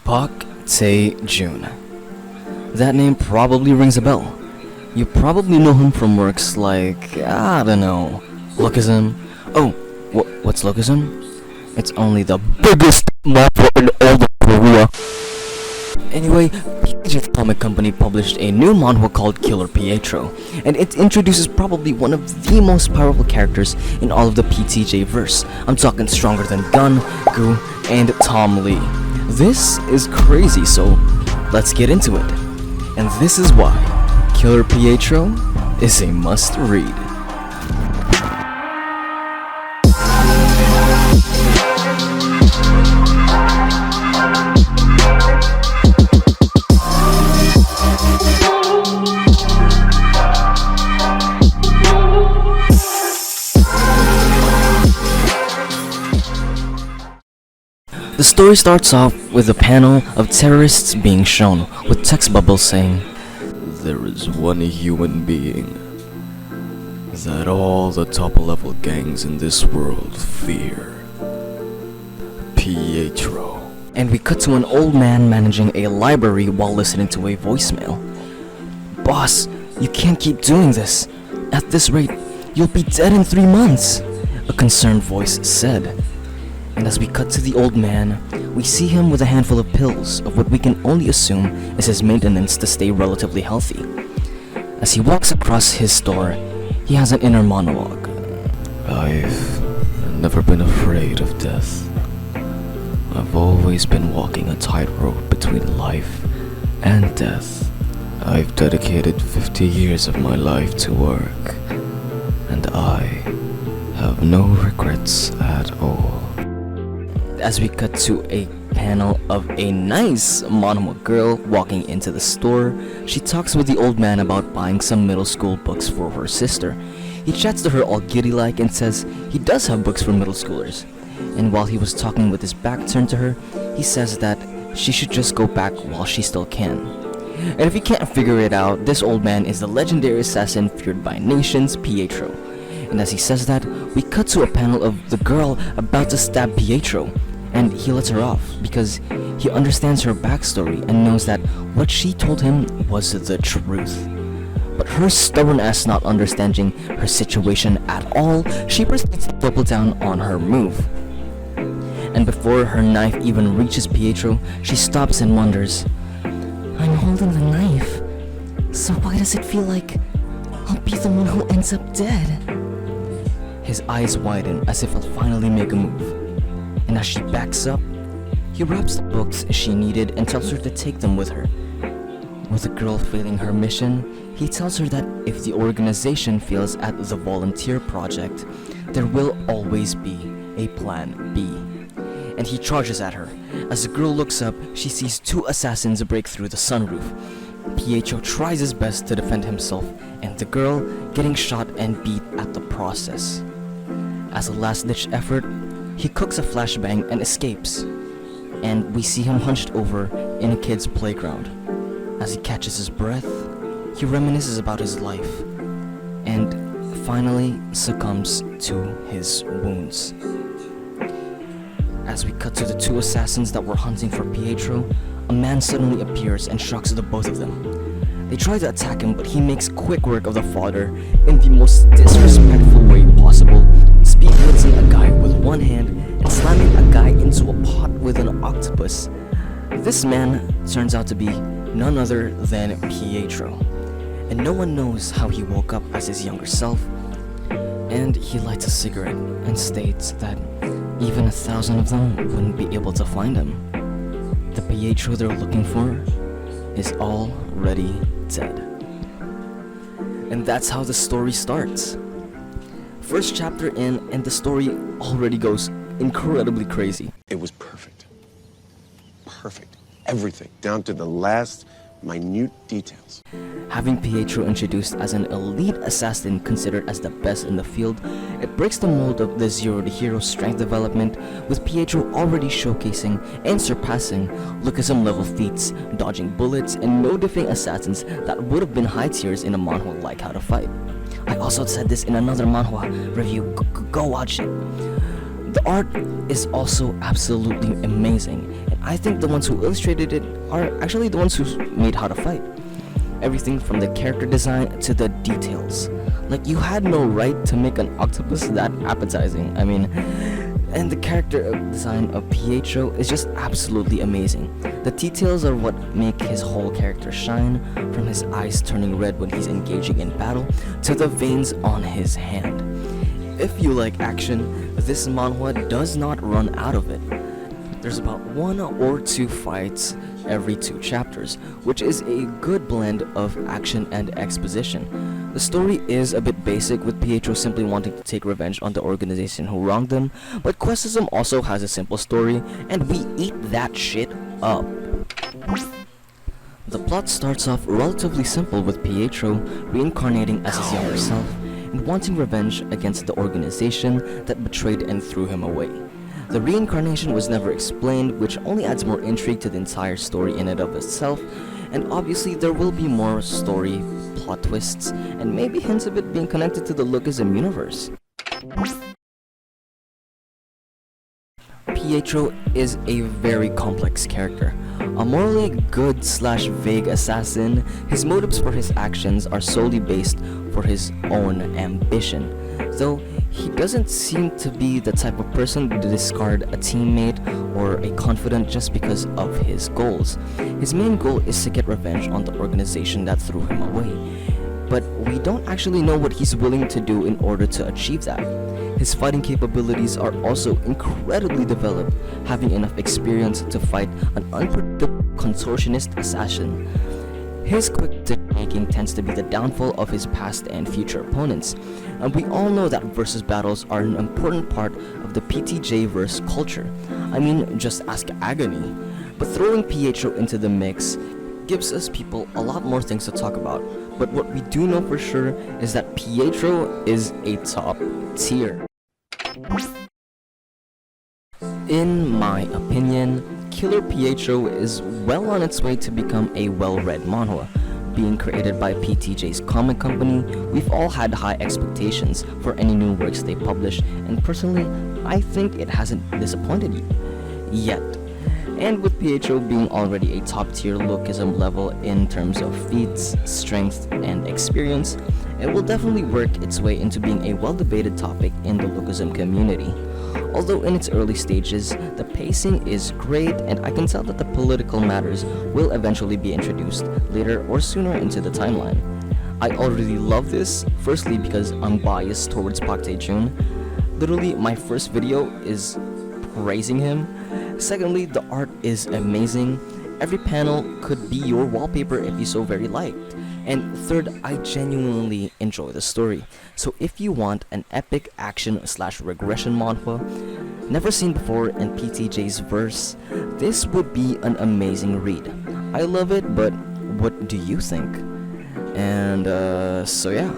Pak Tae Jun. That name probably rings a bell. You probably know him from works like, I don't know, Lookism. Oh, what's Lookism? It's only the biggest manhwa in all of Korea. Anyway, PJ's comic company published a new manhwa called Killer Pietro, and it introduces probably one of the most powerful characters in all of the PTJ verse. I'm talking stronger than Gun, Gu, and Tom Lee. This is crazy, so let's get into it. And this is why Killer Pietro is a must-read. The story starts off with a panel of terrorists being shown, with text bubbles saying, "There is one human being that all the top-level gangs in this world fear. Pietro." And we cut to an old man managing a library while listening to a voicemail. "Boss, you can't keep doing this. At this rate, you'll be dead in 3 months," a concerned voice said. And as we cut to the old man, we see him with a handful of pills of what we can only assume is his maintenance to stay relatively healthy. As he walks across his store, he has an inner monologue. "I've never been afraid of death. I've always been walking a tightrope between life and death. I've dedicated 50 years of my life to work, and I have no regrets at all." As we cut to a panel of a nice manhwa girl walking into the store, she talks with the old man about buying some middle school books for her sister. He chats to her all giddy-like and says he does have books for middle schoolers. And while he was talking with his back turned to her, he says that she should just go back while she still can. And if you can't figure it out, this old man is the legendary assassin feared by nations, Pietro. And as he says that, we cut to a panel of the girl about to stab Pietro, and he lets her off because he understands her backstory and knows that what she told him was the truth. But her stubborn ass not understanding her situation at all, she proceeds to double down on her move. And before her knife even reaches Pietro, she stops and wonders, "I'm holding the knife, so why does it feel like I'll be the one who ends up dead?" His eyes widen as if he'll finally make a move. And as she backs up, he wraps the books she needed and tells her to take them with her. With the girl failing her mission, he tells her that if the organization fails at the volunteer project, there will always be a plan B. And he charges at her. As the girl looks up, she sees 2 assassins break through the sunroof. Pietro tries his best to defend himself, and the girl getting shot and beat at the process. As a last-ditch effort, he cooks a flashbang and escapes, and we see him hunched over in a kid's playground. As he catches his breath, he reminisces about his life, and finally succumbs to his wounds. As we cut to the 2 assassins that were hunting for Pietro, a man suddenly appears and shocks the both of them. They try to attack him, but he makes quick work of the fodder in the most disrespectful way possible, speed blitzing a guy with one hand and slamming a guy into a pot with an octopus. This man turns out to be none other than Pietro, and no one knows how he woke up as his younger self. And he lights a cigarette and states that even 1,000 of them wouldn't be able to find him. The Pietro they're looking for is already dead. And that's how the story starts. First chapter in, and the story already goes incredibly crazy. It was perfect. Perfect. Everything, down to the last minute details. Having Pietro introduced as an elite assassin considered as the best in the field, it breaks the mold of the zero to hero strength development, with Pietro already showcasing and surpassing Lookism level feats, dodging bullets, and no-diffing assassins that would have been high tiers in a manhwa like How to Fight. I also said this in another manhwa review, go watch it. The art is also absolutely amazing, and I think the ones who illustrated it are actually the ones who made How to Fight. Everything from the character design to the details. Like, you had no right to make an octopus that appetizing. I mean, and the character design of Pietro is just absolutely amazing. The details are what make his whole character shine, from his eyes turning red when he's engaging in battle to the veins on his hand. If you like action, this manhwa does not run out of it. There's about 1 or 2 fights every 2 chapters, which is a good blend of action and exposition. The story is a bit basic, with Pietro simply wanting to take revenge on the organization who wronged him, but Questism also has a simple story, and we eat that shit up. The plot starts off relatively simple, with Pietro reincarnating as his younger self and wanting revenge against the organization that betrayed and threw him away. The reincarnation was never explained, which only adds more intrigue to the entire story in and of itself, and obviously there will be more story, plot twists, and maybe hints of it being connected to the Lookism universe. Pietro is a very complex character. A morally good/vague assassin, his motives for his actions are solely based for his own ambition, though he doesn't seem to be the type of person to discard a teammate or a confidant just because of his goals. His main goal is to get revenge on the organization that threw him away, but we don't actually know what he's willing to do in order to achieve that. His fighting capabilities are also incredibly developed, having enough experience to fight an unpredictable contortionist assassin. His quick decision-making tends to be the downfall of his past and future opponents, and we all know that versus battles are an important part of the PTJ verse culture. I mean, just ask Agony. But throwing Pietro into the mix gives us people a lot more things to talk about, but what we do know for sure is that Pietro is a top tier. In my opinion, Killer Pietro is well on its way to become a well-read manhwa. Being created by PTJ's comic company, we've all had high expectations for any new works they publish, and personally, I think it hasn't disappointed you yet. And with Pietro being already a top-tier Lookism level in terms of feats, strength, and experience, it will definitely work its way into being a well-debated topic in the Lookism community. Although in its early stages, the pacing is great, and I can tell that the political matters will eventually be introduced later or sooner into the timeline. I already love this, firstly because I'm biased towards Pak Tae Jun. Literally, my first video is praising him. Secondly, the art is amazing. Every panel could be your wallpaper if you so very liked. And third, I genuinely enjoy the story. So if you want an epic action/regression manhwa, never seen before in PTJ's verse, this would be an amazing read. I love it, but what do you think? And so yeah.